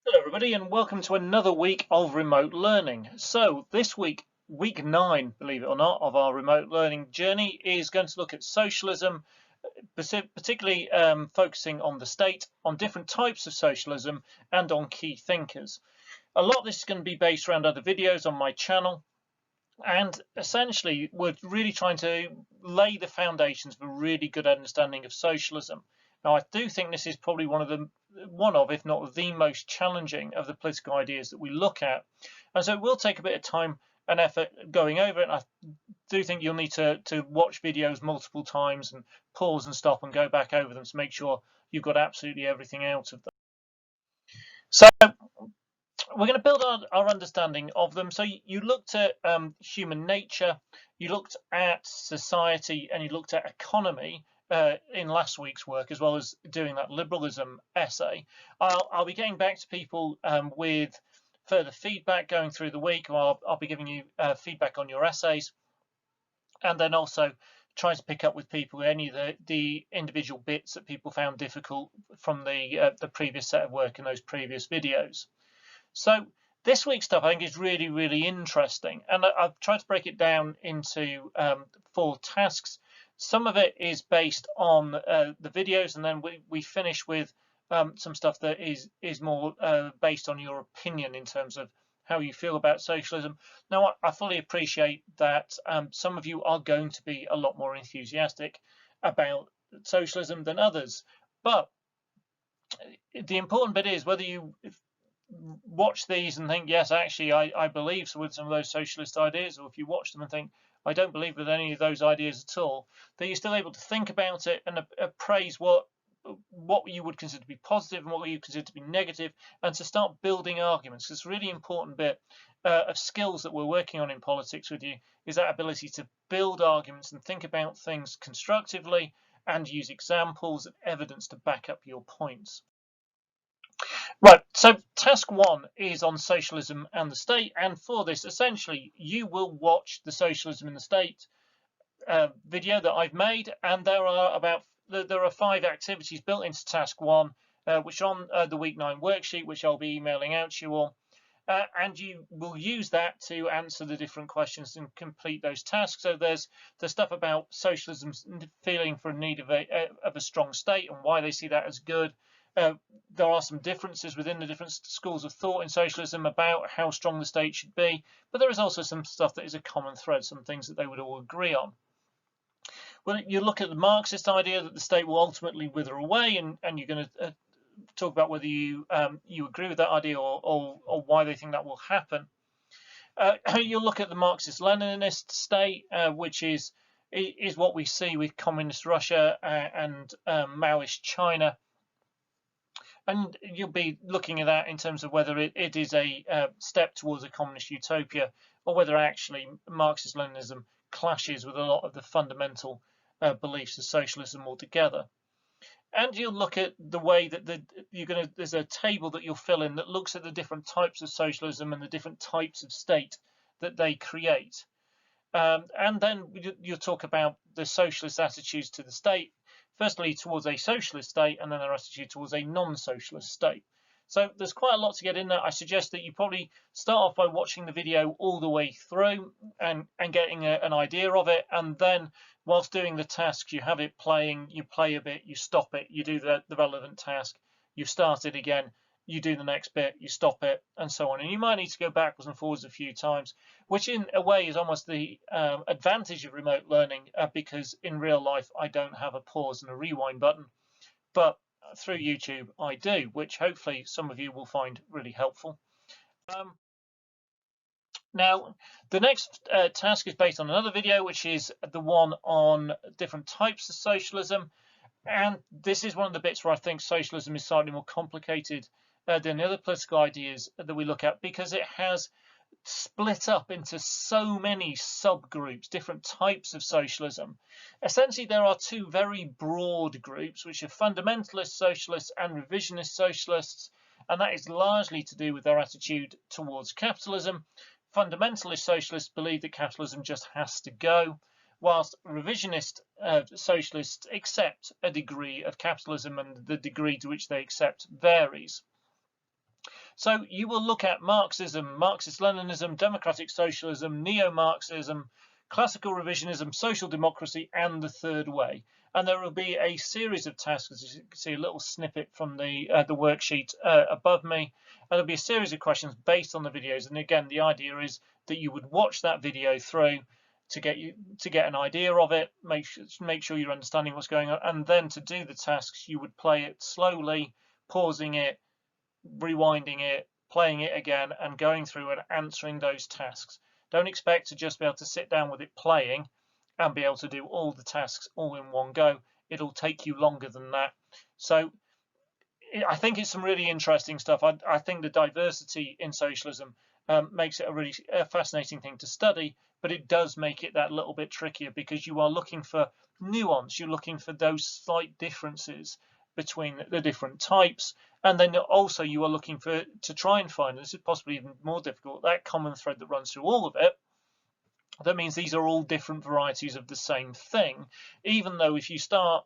Hello everybody and welcome to another week of remote learning. So this week, week 9, believe it or not, of our remote learning journey is going to look at socialism, particularly focusing on the state, on different types of socialism and on key thinkers. A lot of this is going to be based around other videos on my channel, and essentially we're really trying to lay the foundations for a really good understanding of socialism. Now, I do think this is probably one of, if not the most challenging of the political ideas that we look at. And so it will take a bit of time and effort going over it. And I do think you'll need to watch videos multiple times and pause and stop and go back over them to make sure you've got absolutely everything out of them. So we're going to build our understanding of them. So you looked at human nature, you looked at society, and you looked at economy in last week's work, as well as doing that liberalism essay. I'll be getting back to people with further feedback going through the week, or I'll be giving you feedback on your essays, and then also trying to pick up with people any of the individual bits that people found difficult from the previous set of work in those previous videos. So this week's stuff I think is really, really interesting, and I've tried to break it down into 4 tasks. Some of it is based on the videos, and then we finish with some stuff that is more based on your opinion in terms of how you feel about socialism. Now, I fully appreciate that some of you are going to be a lot more enthusiastic about socialism than others, but the important bit is whether you watch these and think, yes, actually I believe with some of those socialist ideas, or if you watch them and think, I don't believe with any of those ideas at all, that you're still able to think about it and appraise what you would consider to be positive and what you consider to be negative, and to start building arguments. It's a really important bit of skills that we're working on in politics with you, is that ability to build arguments and think about things constructively and use examples and evidence to back up your points. Right, so task 1 is on socialism and the state, and for this essentially you will watch the Socialism in the State video that I've made, and there are 5 activities built into task 1, which are on the week 9 worksheet, which I'll be emailing out to you all, and you will use that to answer the different questions and complete those tasks. So there's the stuff about socialism's feeling for a need of a strong state and why they see that as good. There are some differences within the different schools of thought in socialism about how strong the state should be, but there is also some stuff that is a common thread, some things that they would all agree on. Well, you look at the Marxist idea that the state will ultimately wither away, and you're going to talk about whether you agree with that idea or why they think that will happen. You'll look at the Marxist-Leninist state, which is what we see with communist Russia and Maoist China. And you'll be looking at that in terms of whether it is a step towards a communist utopia, or whether actually Marxist-Leninism clashes with a lot of the fundamental beliefs of socialism altogether. And you'll look at the way that there's a table that you'll fill in that looks at the different types of socialism and the different types of state that they create. And then you'll talk about the socialist attitudes to the state, firstly towards a socialist state, and then their attitude towards a non-socialist state. So there's quite a lot to get in there. I suggest that you probably start off by watching the video all the way through and getting an idea of it, and then whilst doing the tasks you have it playing, you play a bit, you stop it, you do the relevant task, you start it again, you do the next bit, you stop it, and so on. And you might need to go backwards and forwards a few times, which in a way is almost the advantage of remote learning, because in real life I don't have a pause and a rewind button, but through YouTube I do, which hopefully some of you will find really helpful. Now, the next task is based on another video, which is the one on different types of socialism. And this is one of the bits where I think socialism is slightly more complicated than the other political ideas that we look at, because it has split up into so many subgroups, different types of socialism. Essentially, there are 2 very broad groups, which are fundamentalist socialists and revisionist socialists, and that is largely to do with their attitude towards capitalism. Fundamentalist socialists believe that capitalism just has to go, whilst revisionist socialists accept a degree of capitalism, and the degree to which they accept varies. So you will look at Marxism, Marxist-Leninism, democratic socialism, neo-Marxism, classical revisionism, social democracy, and the third way. And there will be a series of tasks, as you can see a little snippet from the worksheet above me. And there'll be a series of questions based on the videos. And again, the idea is that you would watch that video through to get an idea of it, make sure you're understanding what's going on, and then to do the tasks, you would play it slowly, pausing it, rewinding it, playing it again, and going through and answering those tasks. Don't expect to just be able to sit down with it playing and be able to do all the tasks all in one go. It'll take you longer than that. So I think it's some really interesting stuff. I think the diversity in socialism makes it a really fascinating thing to study, but it does make it that little bit trickier because you are looking for nuance. You're looking for those slight differences between the different types, and then also you are looking for to try and find, and this is possibly even more difficult, that common thread that runs through all of it. That means these are all different varieties of the same thing, even though if you start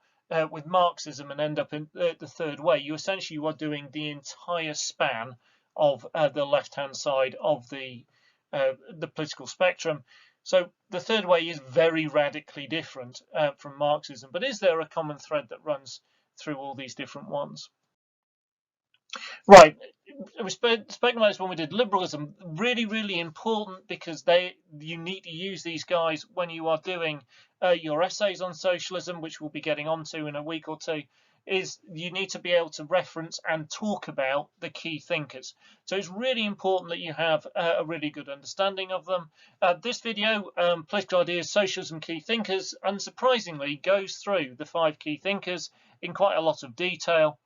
with Marxism and end up in the third way, you essentially are doing the entire span of the left-hand side of the political spectrum. So the third way is very radically different from Marxism. But is there a common thread that runs through all these different ones? Right, we spoke about this when we did liberalism. Really important because you need to use these guys when you are doing your essays on socialism, which we'll be getting onto in a week or two. Is you need to be able to reference and talk about the key thinkers. So it's really important that you have a really good understanding of them. This video, Political Ideas, Socialism, Key Thinkers, unsurprisingly goes through the 5 key thinkers in quite a lot of detail.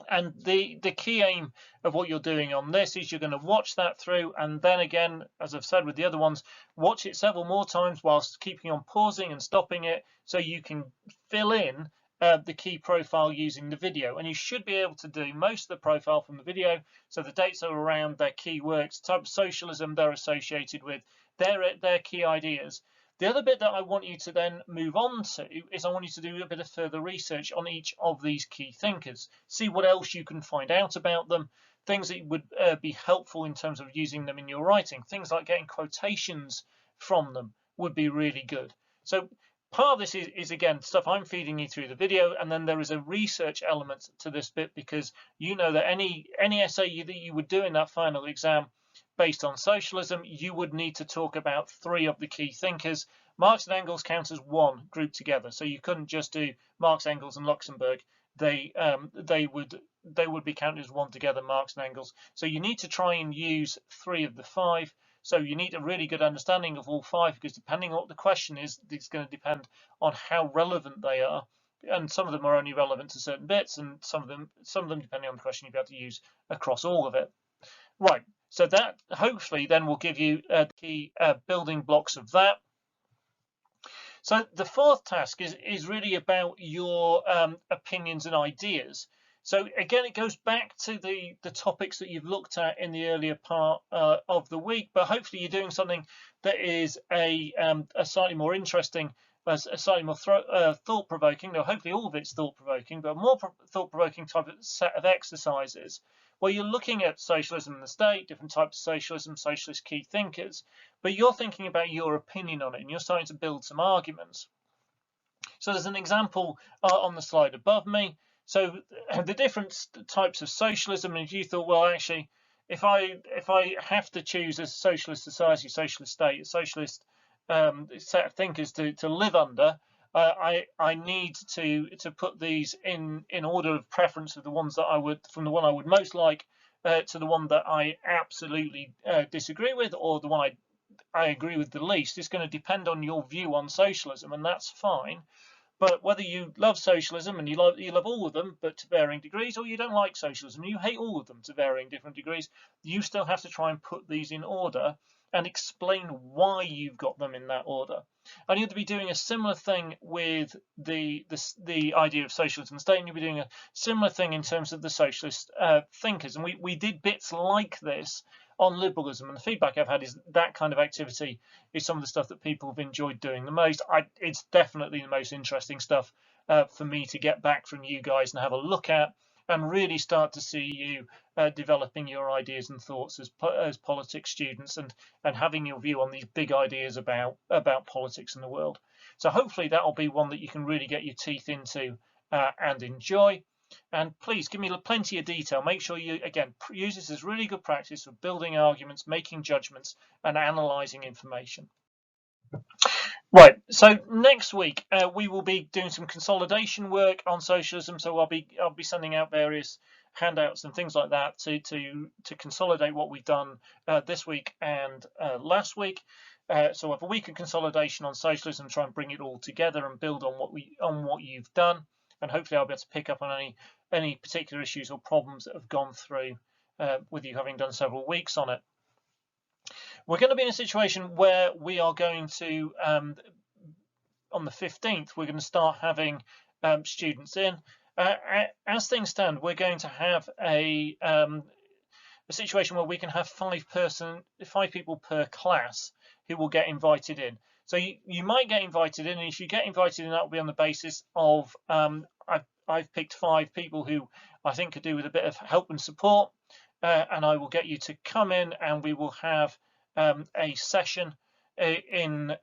And the key aim of what you're doing on this is you're going to watch that through, and then again, as I've said with the other ones, watch it several more times whilst keeping on pausing and stopping it so you can fill in the key profile using the video. And you should be able to do most of the profile from the video. So the dates are around, their key works, type of socialism they're associated with, their key ideas. The other bit that I want you to then move on to is I want you to do a bit of further research on each of these key thinkers. See what else you can find out about them, things that would be helpful in terms of using them in your writing. Things like getting quotations from them would be really good. So part of this is again, stuff I'm feeding you through the video, and then there is a research element to this bit because you know that any essay that you would do in that final exam based on socialism, you would need to talk about 3 of the key thinkers. Marx and Engels count as one group together, so you couldn't just do Marx, Engels, and Luxemburg. They would be counted as one together, Marx and Engels. So you need to try and use 3 of the 5. So you need a really good understanding of all 5 because depending on what the question is, it's going to depend on how relevant they are. And some of them are only relevant to certain bits, and some of them depending on the question, you'll be able to use across all of it. Right, so that hopefully then will give you the key building blocks of that. So the 4th task is really about your opinions and ideas. So again, it goes back to the topics that you've looked at in the earlier part of the week, but hopefully you're doing something that is a slightly more interesting, a slightly more thought-provoking. No, hopefully all of it's thought-provoking, but more thought-provoking type of set of exercises where you're looking at socialism and the state, different types of socialism, socialist key thinkers, but you're thinking about your opinion on it and you're starting to build some arguments. So there's an example on the slide above me. So the different types of socialism, and if you thought, well, actually, if I have to choose a socialist society, socialist state, a socialist set of thinkers to live under, I need to put these in order of preference of the ones that from the one I would most like to the one that I absolutely disagree with, or the one I agree with the least. It's going to depend on your view on socialism, and that's fine. But whether you love socialism and you love all of them, but to varying degrees, or you don't like socialism and you hate all of them to varying different degrees, you still have to try and put these in order and explain why you've got them in that order. And you'll be doing a similar thing with the idea of socialism state, and you'll be doing a similar thing in terms of the socialist thinkers. And we did bits like this on liberalism, and the feedback I've had is that kind of activity is some of the stuff that people have enjoyed doing the most. It's definitely the most interesting stuff for me to get back from you guys and have a look at. and really start to see you developing your ideas and thoughts as politics students, and having your view on these big ideas about politics in the world. So hopefully that will be one that you can really get your teeth into and enjoy. And please give me plenty of detail. Make sure you, again, use this as really good practice for building arguments, making judgments, and analysing information. Right, so next week we will be doing some consolidation work on socialism. So I'll be sending out various handouts and things like that to consolidate what we've done this week and last week. So I have a week of consolidation on socialism, try and bring it all together and build on what you've done, and hopefully I'll be able to pick up on any particular issues or problems that have gone through with you having done several weeks on it. We're going to be in a situation where we are going to, on the 15th, we're going to start having students in. As things stand, we're going to have a situation where we can have five people per class who will get invited in. So you might get invited in, and if you get invited in, that will be on the basis of I've picked 5 people who I think could do with a bit of help and support, and I will get you to come in, and we will have a session in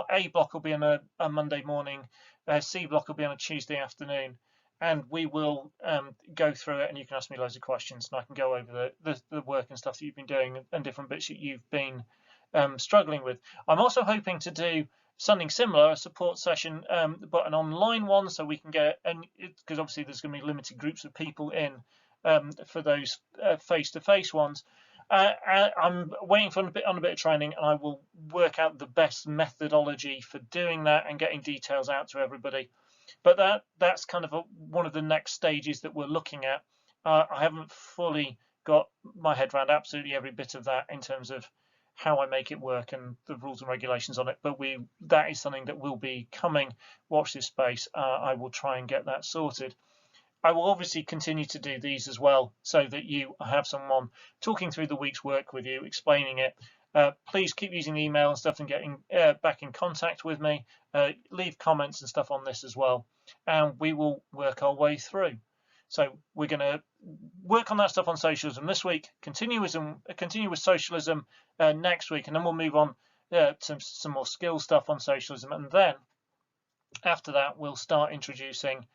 A block will be on a Monday morning, C block will be on a Tuesday afternoon, and we will go through it, and you can ask me loads of questions, and I can go over the work and stuff that you've been doing and different bits that you've been struggling with. I'm also hoping to do something similar, a support session, but an online one, so we can get, and because obviously there's going to be limited groups of people in for those face-to-face ones. I'm waiting for on a bit of training, and I will work out the best methodology for doing that and getting details out to everybody. But that's kind of one of the next stages that we're looking at. I haven't fully got my head around absolutely every bit of that in terms of how I make it work and the rules and regulations on it, but that is something that will be coming. Watch this space. I will try and get that sorted. I will obviously continue to do these as well, so that you have someone talking through the week's work with you, explaining it. Please keep using email and stuff and getting back in contact with me. Leave comments and stuff on this as well, and we will work our way through. So we're going to work on that stuff on socialism this week, continue with socialism next week, and then we'll move on to some more skill stuff on socialism, and then after that we'll start introducing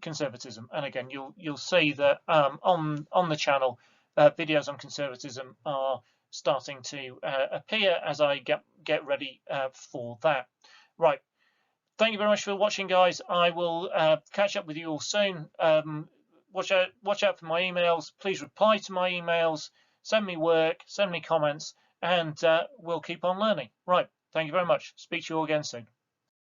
conservatism. And again, you'll see that on the channel, videos on conservatism are starting to appear as I get ready for that. Right. Thank you very much for watching, guys. I will catch up with you all soon. Watch out for my emails. Please reply to my emails. Send me work. Send me comments, and we'll keep on learning. Right. Thank you very much. Speak to you all again soon.